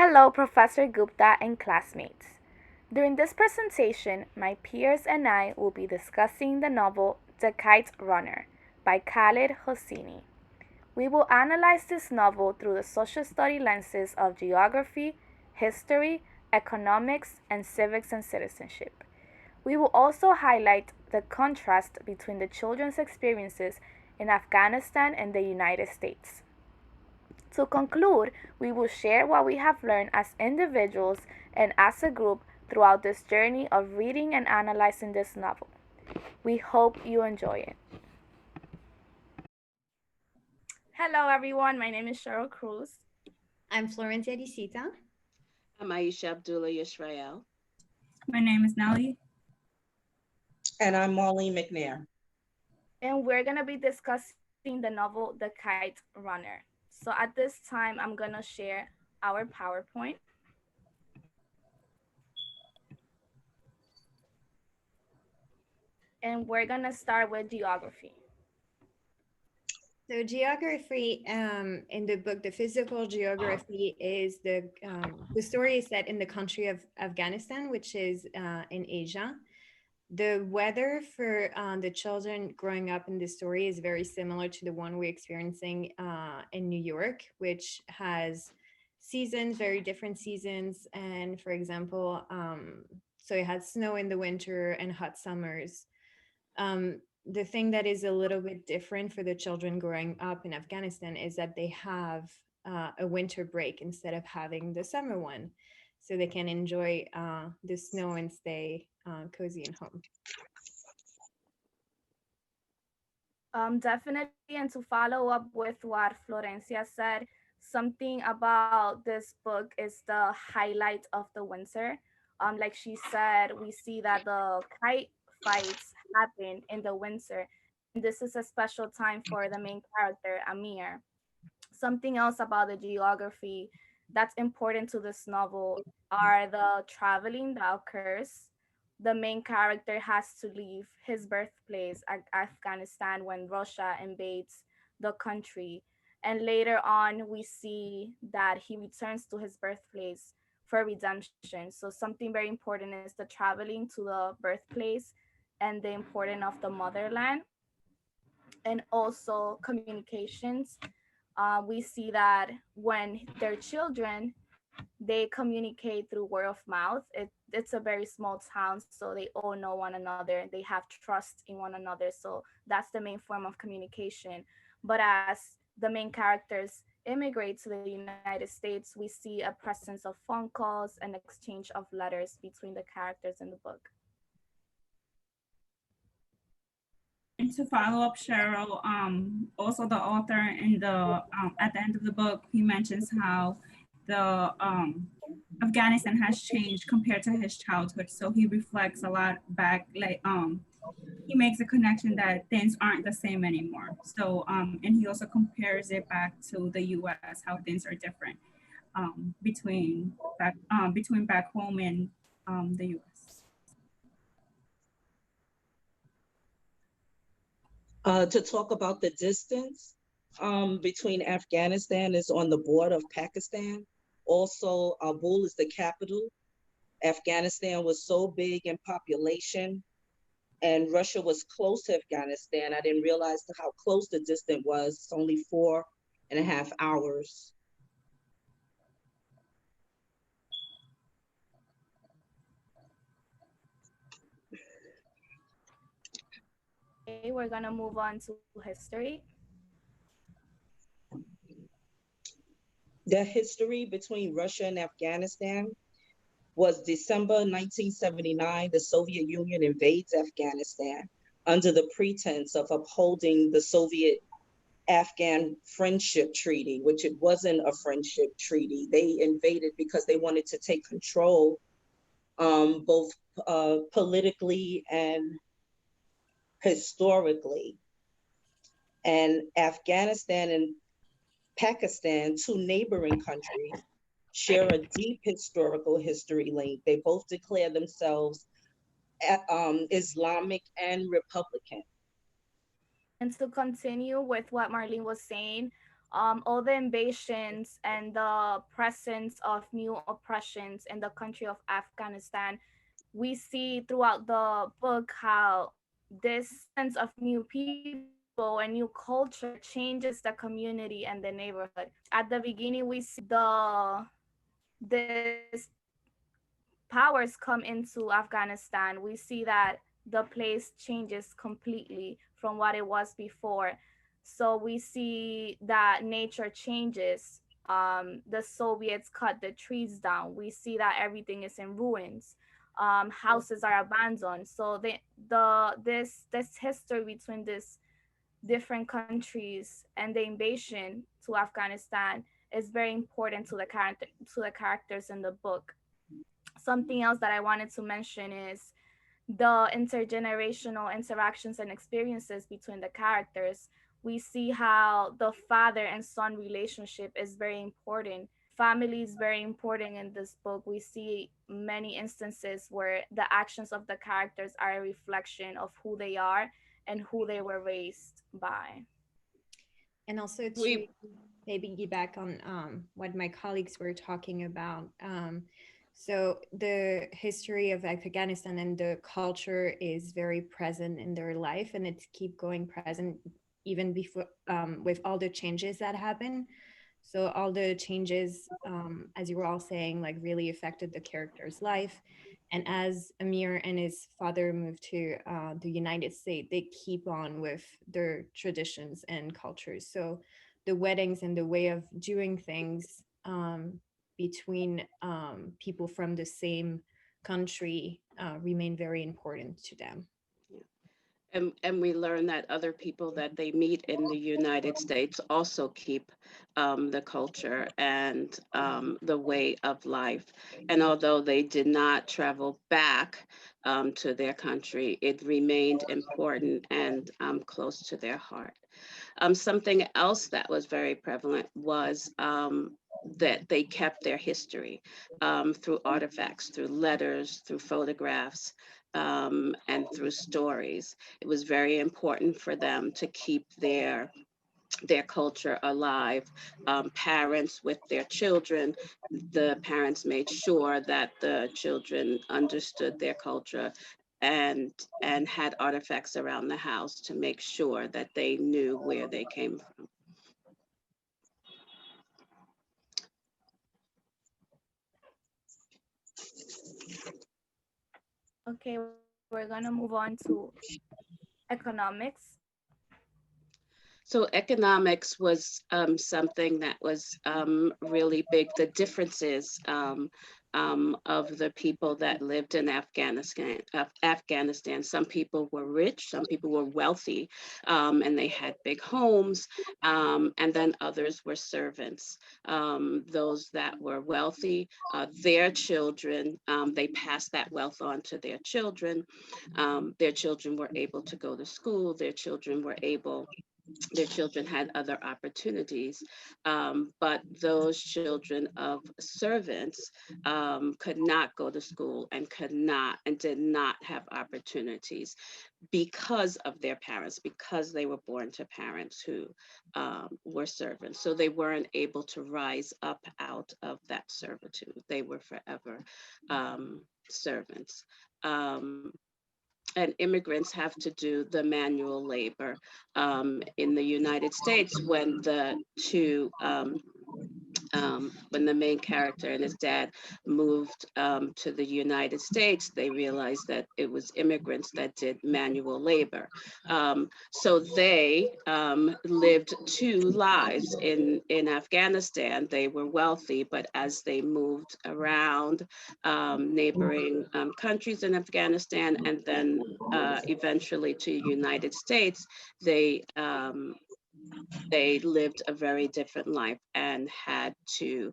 Hello, Professor Gupta and classmates. During this presentation, my peers and I will be discussing the novel The Kite Runner by Khaled Hosseini. We will analyze this novel through the social study lenses of geography, history, economics, and civics and citizenship. We will also highlight the contrast between the children's experiences in Afghanistan and the United States. To conclude, we will share what we have learned as individuals and as a group throughout this journey of reading and analyzing this novel. We hope you enjoy it. Hello, everyone. My name is Cheryl Cruz. I'm Florencia Disita. I'm Aisha Abdullah Yisrael. My name is Nellie. And I'm Marlene McNair. And we're going to be discussing the novel The Kite Runner. So at this time, I'm going to share our PowerPoint. And we're going to start with geography. So geography in the book, the physical geography is the story is set in the country of Afghanistan, which is in Asia. The weather for the children growing up in the story is very similar to the one we're experiencing in New York, which has seasons, very different seasons. And for example, so it has snow in the winter and hot summers. The thing that is a little bit different for the children growing up in Afghanistan is that they have a winter break instead of having the summer one. So they can enjoy the snow and stay cozy and home. Definitely, and to follow up with what Florencia said, something about this book is the highlight of the winter. Like she said, we see that the kite fights happen in the winter, and this is a special time for the main character, Amir. Something else about the geography that's important to this novel are the traveling that occurs. The main character has to leave his birthplace, Afghanistan, when Russia invades the country. And later on, we see that he returns to his birthplace for redemption. So, something very important is the traveling to the birthplace and the importance of the motherland, and also communications. We see that when they're children, they communicate through word of mouth. It's a very small town, so they all know one another. They have trust in one another. So that's the main form of communication. But as the main characters immigrate to the United States, we see a presence of phone calls and exchange of letters between the characters in the book. And to follow up, Cheryl, also the author in the at the end of the book, he mentions how the Afghanistan has changed compared to his childhood. So he reflects a lot back, like he makes a connection that things aren't the same anymore. So and he also compares it back to the U.S. how things are different between back home and the U.S. To talk about the distance between Afghanistan is on the border of Pakistan. Also, Kabul is the capital. Afghanistan was so big in population, and Russia was close to Afghanistan. I didn't realize how close the distance was. It's only 4.5 hours. Okay, we're gonna move on to history. The history between Russia and Afghanistan was December 1979. The Soviet Union invades Afghanistan under the pretense of upholding the Soviet Afghan Friendship Treaty, which it wasn't a friendship treaty. They invaded because they wanted to take control, both politically and historically. And Afghanistan and Pakistan, two neighboring countries, share a deep historical history link. They both declare themselves Islamic and Republican. And to continue with what Marlene was saying, all the invasions and the presence of new oppressions in the country of Afghanistan, we see throughout the book how this sense of new people and new culture changes the community and the neighborhood. At the beginning, we see this powers come into Afghanistan. We see that the place changes completely from what it was before. So we see that nature changes. The Soviets cut the trees down. We see that everything is in ruins. Houses are abandoned. So this history between these different countries and the invasion to Afghanistan is very important to the characters in the book. Something else that I wanted to mention is the intergenerational interactions and experiences between the characters. We see how the father and son relationship is very important. Family is very important in this book. We see many instances where the actions of the characters are a reflection of who they are and who they were raised by. And also to We piggyback on what my colleagues were talking about. So the history of Afghanistan and the culture is very present in their life, and it's keep going present even before with all the changes that happen. So all the changes, as you were all saying, like really affected the character's life. And as Amir and his father moved to the United States, they keep on with their traditions and cultures. So the weddings and the way of doing things between people from the same country remain very important to them. and we learn that other people that they meet in the United States also keep the culture and the way of life. And although they did not travel back to their country, it remained important and close to their heart. Something else that was very prevalent was that they kept their history through artifacts, through letters, through photographs, and through stories. It was very important for them to keep their culture alive. Parents with their children, the parents made sure that the children understood their culture and and had artifacts around the house to make sure that they knew where they came from. Okay, we're gonna move on to economics. So economics was something that was really big. The differences of the people that lived in Afghanistan. Some people were rich, some people were wealthy, and they had big homes, and then others were servants. Those that were wealthy, their children, they passed that wealth on to their children. Their children were able to go to school. Their children had other opportunities, but those children of servants could not go to school and could not and did not have opportunities because of their parents, because they were born to parents who were servants. So they weren't able to rise up out of that servitude. They were forever servants. Um, and immigrants have to do the manual labor in the United States when the main character and his dad moved to the United States, they realized that it was immigrants that did manual labor. So they lived two lives in Afghanistan. They were wealthy, but as they moved around neighboring countries in Afghanistan and then eventually to United States, they they lived a very different life and had to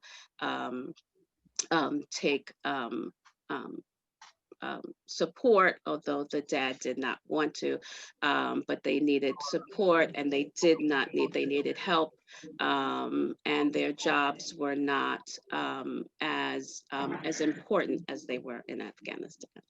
take um, support, although the dad did not want to, but they needed support and they needed help. And their jobs were not as important as they were in Afghanistan.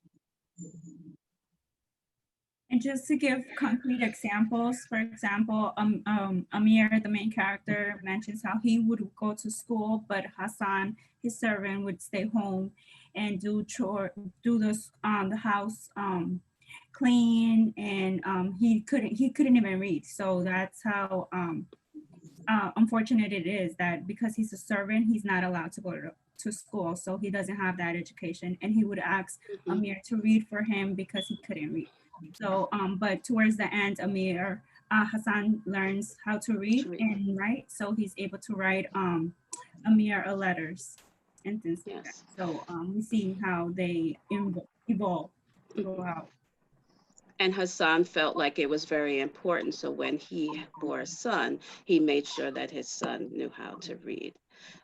And just to give concrete examples, for example, Amir, the main character, mentions how he would go to school, but Hassan, his servant, would stay home and do the house clean, and he couldn't even read. So that's how unfortunate it is that because he's a servant, he's not allowed to go to school, so he doesn't have that education. And he would ask Mhm. Amir to read for him because he couldn't read. So, but towards the end, Hassan learns how to read Sweet. and write, so he's able to write Amir letters and things like that. Yes. So we see how they evolve Mhm. throughout. And Hassan felt like it was very important. So when he bore a son, he made sure that his son knew how to read.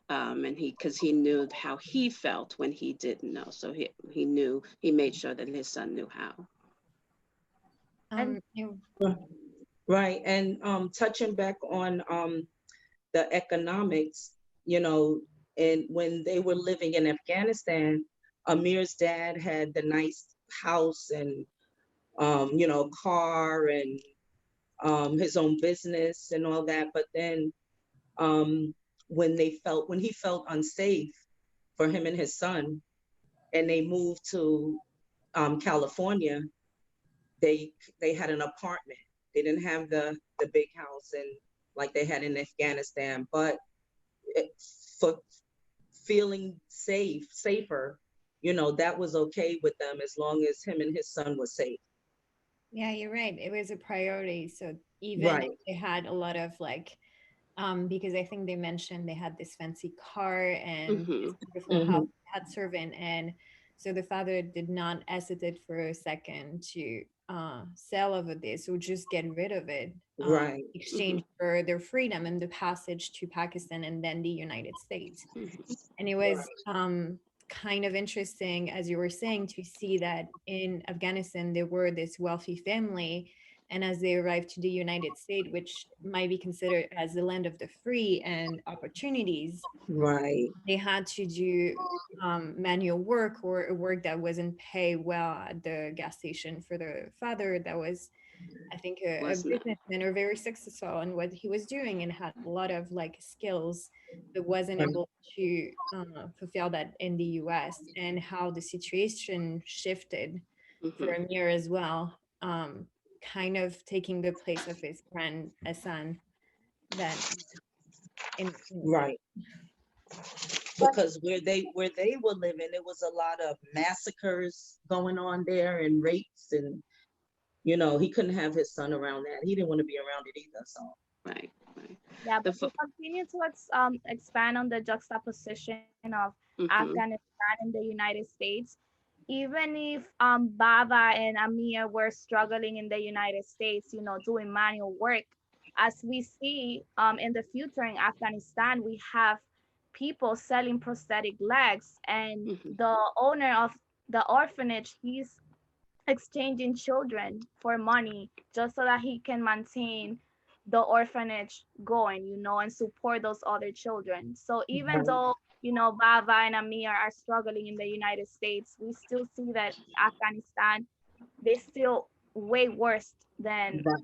And because he knew how he felt when he didn't know. So he knew, he made sure that his son knew how. And Right. And touching back on the economics, you know, and when they were living in Afghanistan, Amir's dad had the nice house and car and his own business and all that. But then um, when he felt unsafe for him and his son, and they moved to California, they they had an apartment. They didn't have the big house and like they had in Afghanistan, but it, for feeling safer, that was okay with them as long as him and his son was safe. Yeah, you're right. It was a priority. So even if Right. they had a lot of like, because I think they mentioned they had this fancy car and this Hmm. beautiful house, Hmm. had servant, and so the father did not hesitate for a second to sell over this or just get rid of it, Right. Hmm. exchange for their freedom and the passage to Pakistan and then the United States. Hmm. And it was kind of interesting, as you were saying, to see that in Afghanistan, there were this wealthy family. And as they arrived to the United States, which might be considered as the land of the free and opportunities, Right. they had to do manual work or work that wasn't paid well at the gas station for the father that was, I think, a Was not. businessman or very successful in what he was doing and had a lot of like skills, but wasn't able to fulfill that in the US, and how the situation shifted for Hmm. Amir as well, kind of taking the place of his friend Hassan that in Right. Because where they were living, there was a lot of massacres going on there and rapes, and he couldn't have his son around that. He didn't want to be around it either. So Right. Right. yeah, The but to continue to expand on the juxtaposition of hmm. Afghanistan and the United States, even if Baba and Amir were struggling in the United States, doing manual work, as we see in the future in Afghanistan, we have people selling prosthetic legs, and Hmm. the owner of the orphanage, he's exchanging children for money just so that he can maintain the orphanage going, and support those other children. So even right, though, Baba and Amir are struggling in the United States, we still see that Afghanistan, they're still way worse than right,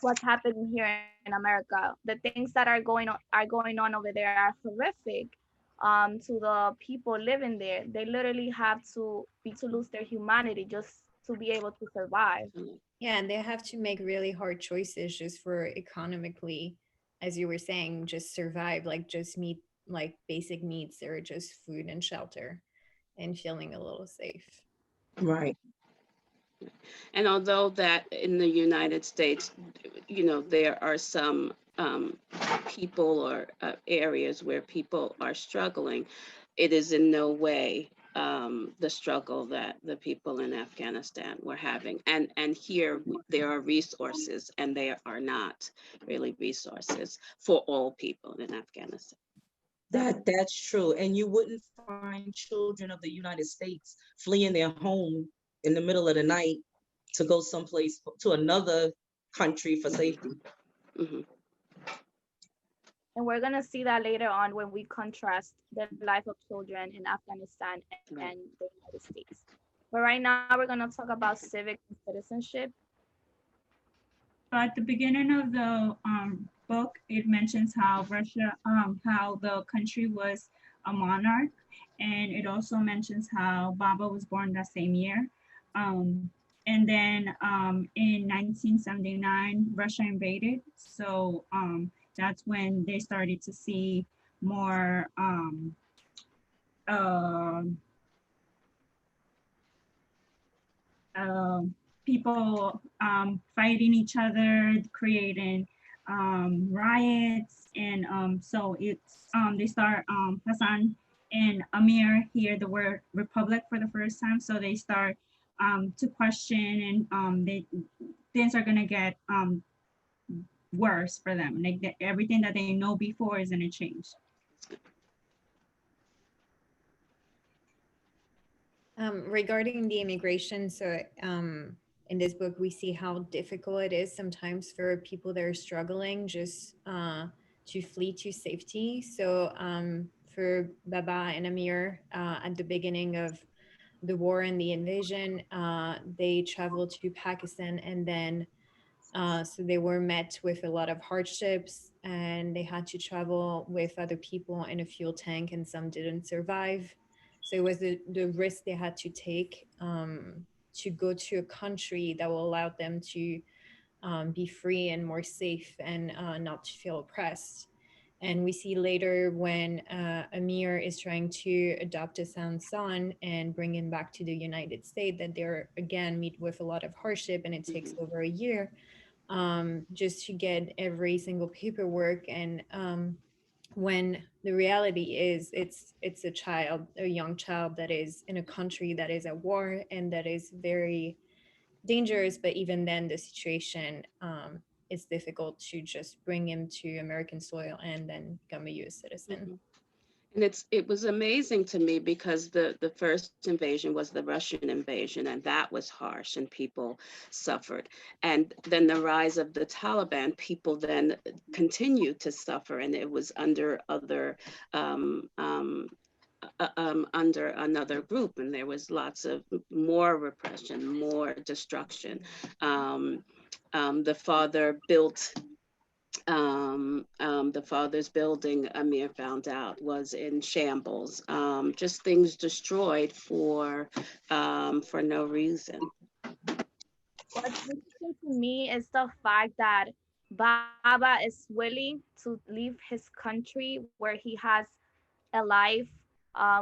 what's happening here in America. The things that are going on over there are horrific to the people living there. They literally have to lose their humanity just to be able to survive. yeah, and they have to make really hard choices just for economically, as you were saying, just survive, like just meet like basic needs or just food and shelter and feeling a little safe. right, And although that in the United States, there are some people or areas where people are struggling, it is in no way the struggle that the people in Afghanistan were having. And here there are resources, and they are not really resources for all people in Afghanistan. that's true. And you wouldn't find children of the United States fleeing their home in the middle of the night to go someplace to another country for Hmm. safety. Hmm. And we're going to see that later on when we contrast the life of children in Afghanistan and Right. the United States. But right now, we're going to talk about civic and citizenship. but at the beginning of the book, it mentions how Russia, how the country was a monarch, and it also mentions how Baba was born that same year. Um, and then in 1979, Russia invaded. So that's when they started to see more uh, uh, people fighting each other, creating riots, and so it's they start Hassan and Amir hear the word republic for the first time, so they start to question, and they things are gonna get worse for them. Like everything that they know before is gonna change. Regarding the immigration, so in this book, we see how difficult it is sometimes for people that are struggling just to flee to safety. So for Baba and Amir, at the beginning of the war and the invasion, they traveled to Pakistan, and then so they were met with a lot of hardships, and they had to travel with other people in a fuel tank, and some didn't survive. So it was the risk they had to take to go to a country that will allow them to be free and more safe, and not to feel oppressed. And we see later when Amir is trying to adopt Hassan's son and bring him back to the United States, that they're again meet with a lot of hardship, and it takes over a year just to get every single paperwork. And when the reality is it's a child, a young child that is in a country that is at war and that is very dangerous. But even then the situation is difficult to just bring him to American soil and then become a US citizen. Mhm. And it was amazing to me because the first invasion was the Russian invasion, and that was harsh, and people suffered. And then the rise of the Taliban, people then continued to suffer, and it was under other under another group, and there was lots of more repression, more destruction. Um, the father built the father's building, Amir found out, was in shambles. Just things destroyed for no reason. What's interesting to me is the fact that Baba is willing to leave his country where he has a life,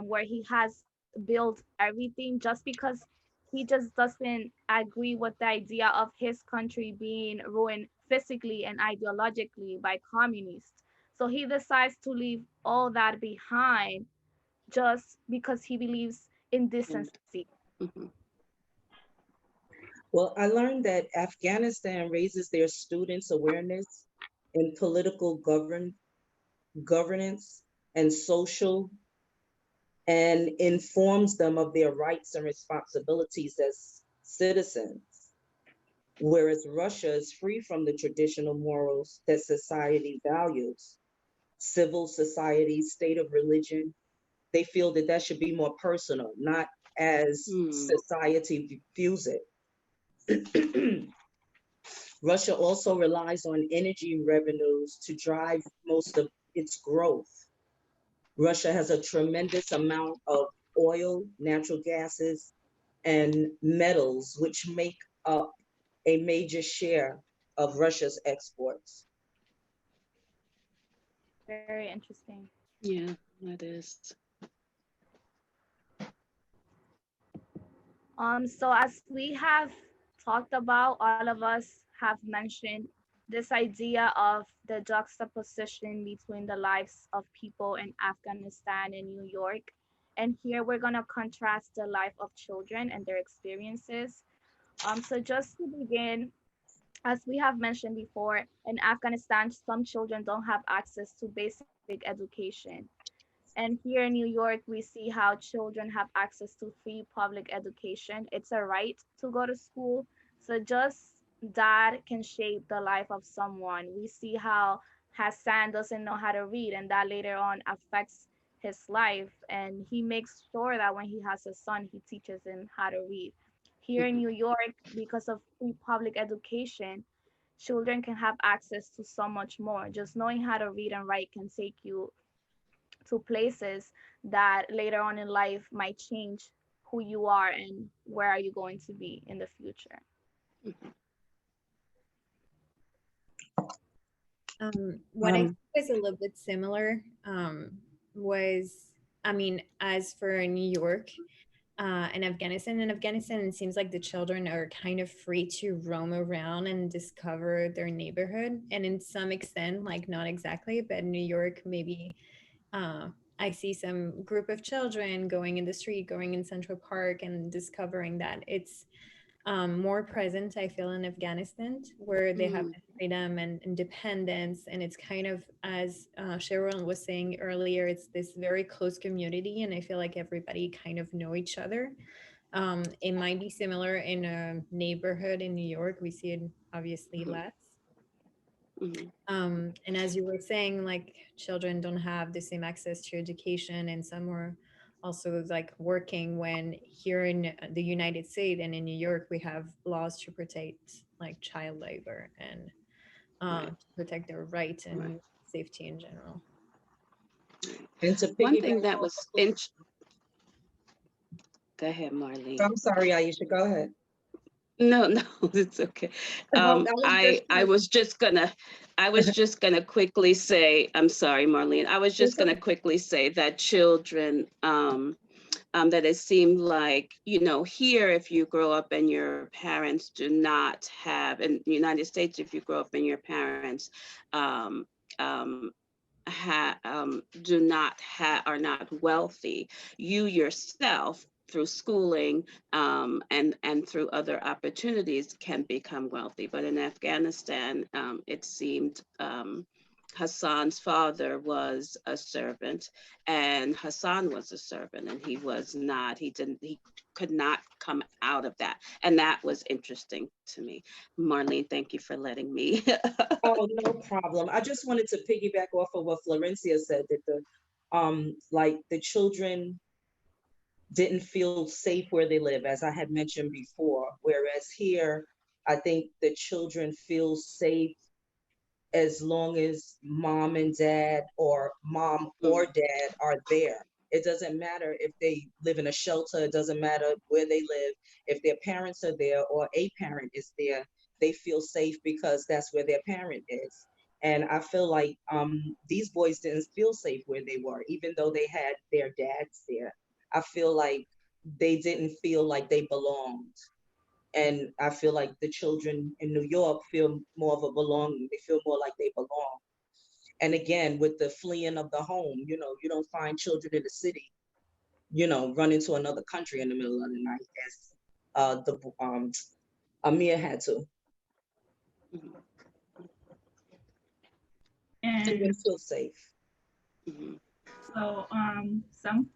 where he has built everything, just because he just doesn't agree with the idea of his country being ruined physically and ideologically by communists. So he decides to leave all that behind just because he believes in And, decency. mhm, Well, I learned that Afghanistan raises their students' awareness in political governance and social, and informs them of their rights and responsibilities as citizens. Whereas Russia is free from the traditional morals that society values, civil society, state of religion. They feel that that should be more personal, not as mm, society views it. Russia also relies on energy revenues to drive most of its growth. Russia has a tremendous amount of oil, natural gases, and metals, which make up a major share of Russia's exports. Very interesting. yeah, that is. So as we have talked about, all of us have mentioned this idea of the juxtaposition between the lives of people in Afghanistan and New York. And here we're gonna contrast the life of children and their experiences. So just to begin, as we have mentioned before, in Afghanistan, some children don't have access to basic education. And here in New York, we see how children have access to free public education. It's a right to go to school. So just that can shape the life of someone. We see how Hassan doesn't know how to read, and that later on affects his life. And he makes sure that when he has a son, he teaches him how to read. Here in Mhm, New York, because of free public education, children can have access to so much more. Just knowing how to read and write can take you to places that later on in life might change who you are and where are you going to be in the future. What I Um, think was a little bit similar was, I mean, as for New York and Afghanistan, it seems like the children are kind of free to roam around and discover their neighborhood. And in some extent, like not exactly, but New York, maybe I see some group of children going in the street, going in Central Park and discovering that it's more present, I feel, in Afghanistan, where they have Mm, the freedom and independence. And it's kind of, as Sharon was saying earlier, it's this very close community. And I feel like everybody kind of know each other. It might be similar in a neighborhood in New York. We see it obviously mhm, less. mhm, And as you were saying, like children don't have the same access to education, and some were also like working, when here in the United States and in New York, we have laws to protect like child labor and right, to protect their rights right, and safety in general. right. and to One thing piggyback that off was of, in, go ahead, Marlene. I'm sorry, Aisha, go ahead. No, no, it's okay. I was just I was just gonna quickly say, I'm sorry, Marlene. I was just gonna quickly say that children, that it seemed like, you know, here, if you grow up and your parents do not have, in the United States, if you grow up and your parents um, um, do not are not wealthy, you yourself through schooling and through other opportunities can become wealthy. But in Afghanistan, it seemed Hassan's father was a servant and Hassan was a servant, and he was not, he could not come out of that. And that was interesting to me. Marlene, thank you for letting me. Oh, no problem. I just wanted to piggyback off of what Florencia said, that the like the children didn't feel safe where they live, as I had mentioned before. Whereas here, I think the children feel safe as long as mom and dad, or mom or Mm, dad, are there. It doesn't matter if they live in a shelter, it doesn't matter where they live. If their parents are there or a parent is there, they feel safe because that's where their parent is. And I feel like these boys didn't feel safe where they were, even though they had their dads there. I feel like they didn't feel like they belonged. And I feel like the children in New York feel more of a belonging. They feel more like they belong. And again, with the fleeing of the home, you don't find children in the city, run into another country in the middle of the night, as the Amir had to. mhm, They And didn't feel safe. mhm, so some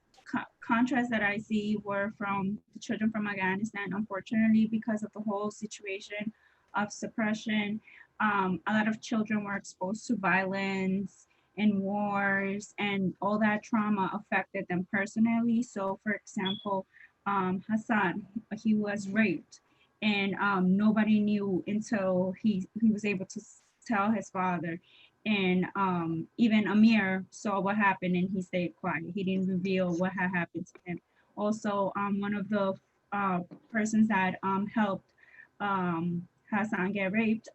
contrasts that I see were from the children from Afghanistan. Unfortunately, because of the whole situation of suppression, a lot of children were exposed to violence and wars, and all that trauma affected them personally. So, for example, Hassan, he was raped, and nobody knew until he was able to tell his father. And even Amir saw what happened and he stayed quiet. He didn't reveal what had happened to him. Also, one of the uh, persons that helped Hassan get raped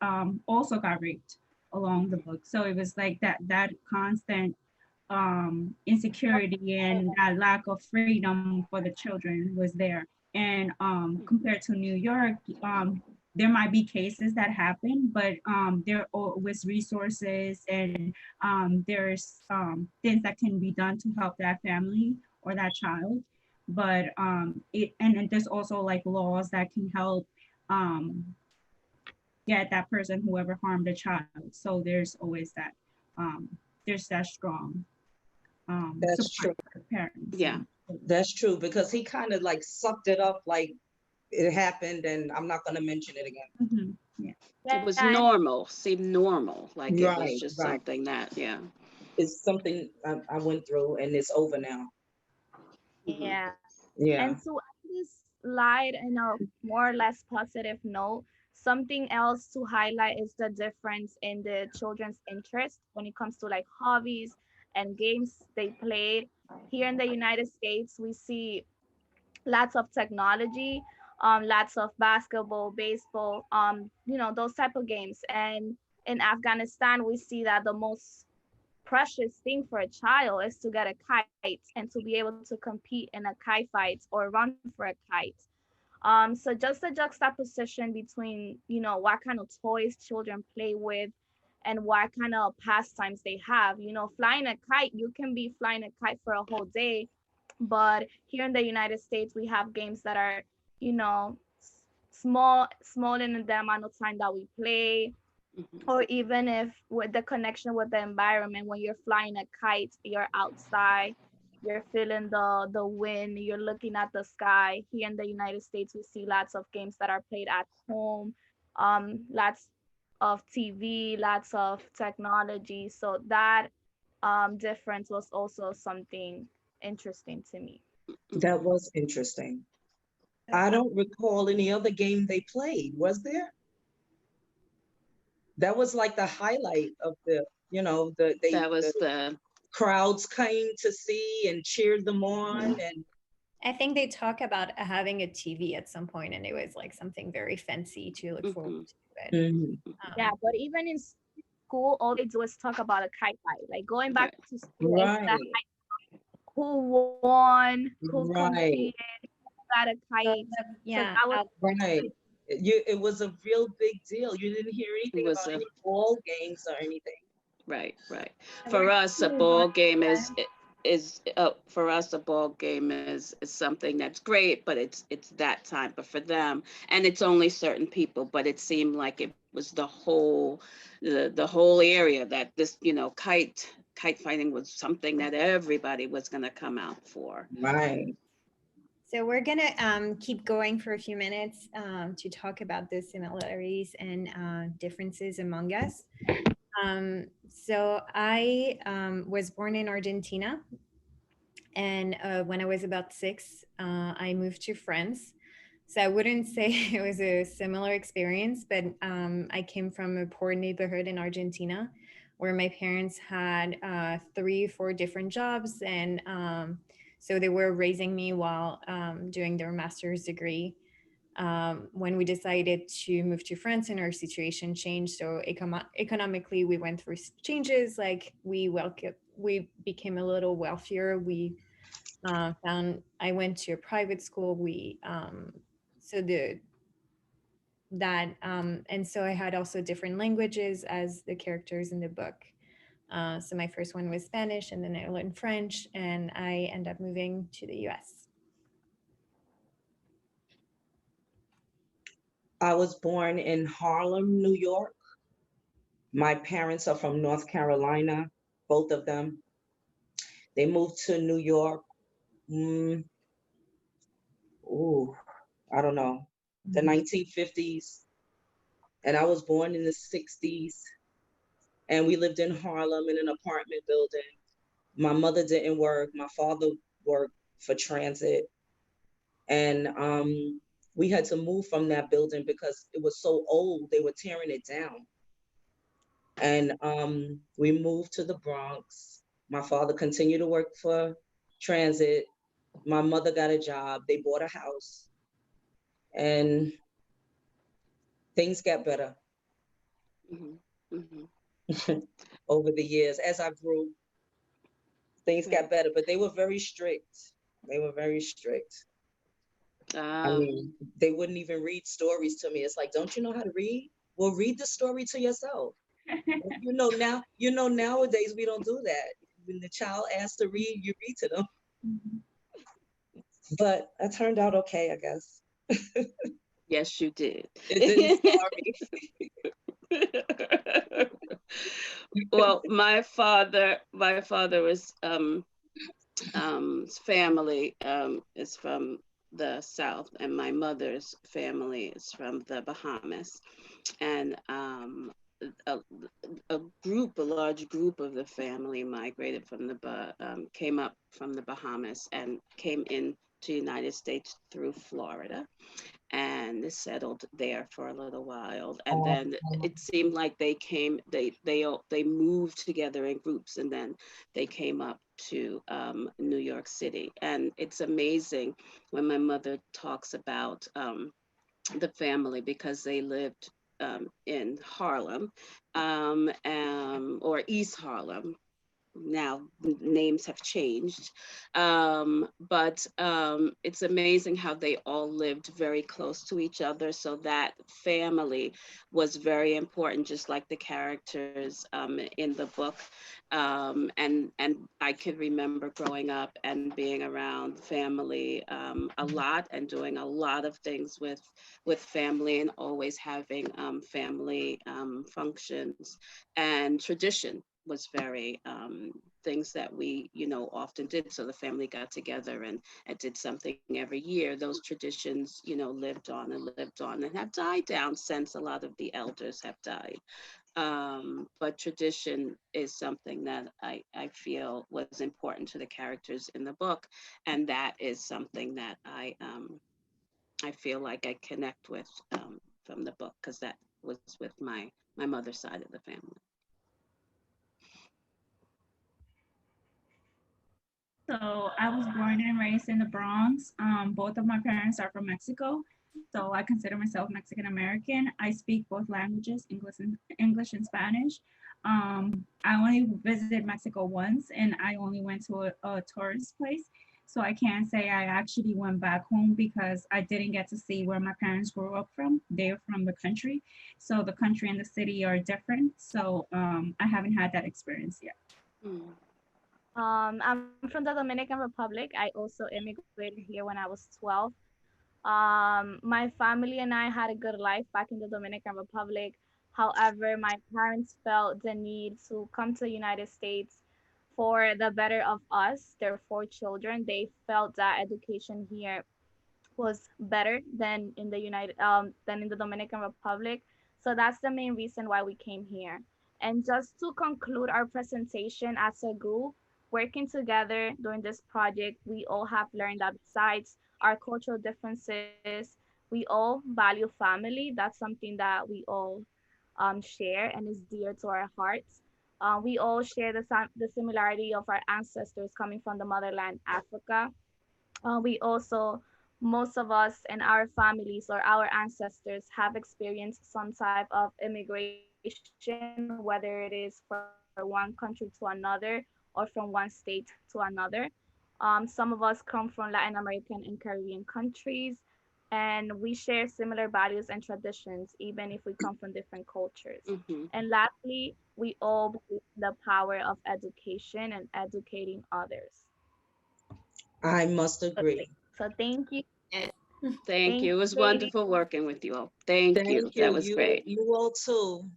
also got raped along the book. So it was like that constant insecurity and that lack of freedom for the children was there. And compared to New York, there might be cases that happen, but there are always resources and there's things that can be done to help that family or that child. But and there's also like laws that can help um, get that person whoever harmed the child. So there's always that there's that strong That's support true. for parents yeah. and That's true, because he kind of like sucked it up like it happened, and I'm not going to mention it again. yeah. It was Yeah, normal, seemed normal, like it was Right, just right. something that, yeah. It's something I went through, and it's over now. Hmm. yeah. And Yeah. to end this slide in a more or less positive note, Something else to highlight is the difference in the children's interest when it comes to like hobbies and games they played. Here in the United States, we see lots of technology, lots of basketball, baseball, those type of games. And in Afghanistan, we see that the most precious thing for a child is to get a kite and to be able to compete in a kite fight or run for a kite. So just a juxtaposition between, what kind of toys children play with and what kind of pastimes they have. Flying a kite, you can be flying a kite for a whole day, but here in the United States, we have games that are, small in the amount of time that we play, Mhm. or even if with the connection with the environment, when you're flying a kite, you're outside, you're feeling the wind, you're looking at the sky. Here in the United States, we see lots of games that are played at home, lots of TV, lots of technology. So that difference was also something interesting to me. That Mhm. was interesting. So I don't recall any other game they played. Was there? That was like the highlight of That the was the crowds came to see and cheered them on, and I think they talk about having a TV at some point, and it was like something very fancy to look forward Mhm. to it. Mhm. Yeah, Um, but even in school, all they do is talk about a kite fight. Like going back Right. to school, it's the Right, who won, who competed, right, who got a so kite. So yeah, that was right. It was a real big deal. You didn't hear It anything was about a any ball games or anything. right, right. we're For us, a gonna move on. ball game is for us a ball game is something that's great, but it's that time. But for them, and it's only certain people, but it seemed like it was the whole area that this kite fighting was something that everybody was going to come out for. Right. So we're gonna keep going for a few minutes to talk about the similarities and differences among us. So I was born in Argentina, and when I was about 6, I moved to France. So I wouldn't say it was a similar experience, but I came from a poor neighborhood in Argentina where my parents had 3, 4 different jobs. And so they were raising me while doing their master's degree. When we decided to move to France and our situation changed, so economically we went through changes. Like we became a little wealthier. We found I went to a private school. We so the that and so I had also different languages as the characters in the book. So my first one was Spanish, and then I learned French, and I ended up moving to the U.S. I was born in Harlem, New York. My parents are from North Carolina, both of them. They moved to New York. Mm, ooh, I don't know, the 1950s, and I was born in the 60s. And we lived in Harlem in an apartment building. My mother didn't work. My father worked for transit, and we had to move from that building because it was so old. They were tearing it down, and we moved to the Bronx. My father continued to work for transit. My mother got a job. They bought a house, and things got better Hmm. Hmm. over the years as I grew. Things Right. got better, but they were very strict. They were very strict. I Um, mean, they wouldn't even read stories to me. It's like, don't you know how to read? Well, read the story to yourself. Nowadays we don't do that. When the child asks to read, you read to them. But I turned out okay, I guess. yes, you did. It didn't scar Well, my father was his family is from the South, and my mother's family is from the Bahamas. And a, a large group of the family migrated from came up from the Bahamas and came in to United States through Florida and settled there for a little while. And then it seemed like they moved together in groups, and then they came up to New York City. And it's amazing when my mother talks about the family, because they lived in Harlem, or East Harlem. Now names have changed, but it's amazing how they all lived very close to each other. So that family was very important, just like the characters in the book. And I could remember growing up and being around family a lot, and doing a lot of things with family, and always having family functions. And tradition was very things that we, often did. So the family got together and did something every year. Those traditions, lived on and have died down since a lot of the elders have died. But tradition is something that I feel was important to the characters in the book. And that is something that I feel like I connect with from the book, because that was with my mother's side of the family. So I was born and raised in the Bronx. Both of my parents are from Mexico, so I consider myself Mexican American. I speak both languages, English and Spanish. I only visited Mexico once, and I only went to a tourist place. So I can't say I actually went back home because I didn't get to see where my parents grew up from. They're from the country, so the country and the city are different. So I haven't had that experience yet. Mm. I'm from the Dominican Republic. I also immigrated here when I was 12. My family and I had a good life back in the Dominican Republic. However, my parents felt the need to come to the United States for the better of us, their four children. They felt that education here was better than in the Dominican Republic. So that's the main reason why we came here. And just to conclude our presentation, as a group working together during this project, we all have learned that besides our cultural differences, we all value family. That's something that we all share and is dear to our hearts. We all share the similarity of our ancestors coming from the motherland, Africa. We also, most of us and our families or our ancestors have experienced some type of immigration, whether it is for one country to another or from one state to another. Some of us come from Latin American and Caribbean countries, and we share similar values and traditions, even if we come from different cultures. And Hmm. lastly, we all believe in the power of education and educating others. I must agree. So thank you. Thank Thank you. It you, was Katie. wonderful working with you all. Thank you. Thank That you. was great. You all too.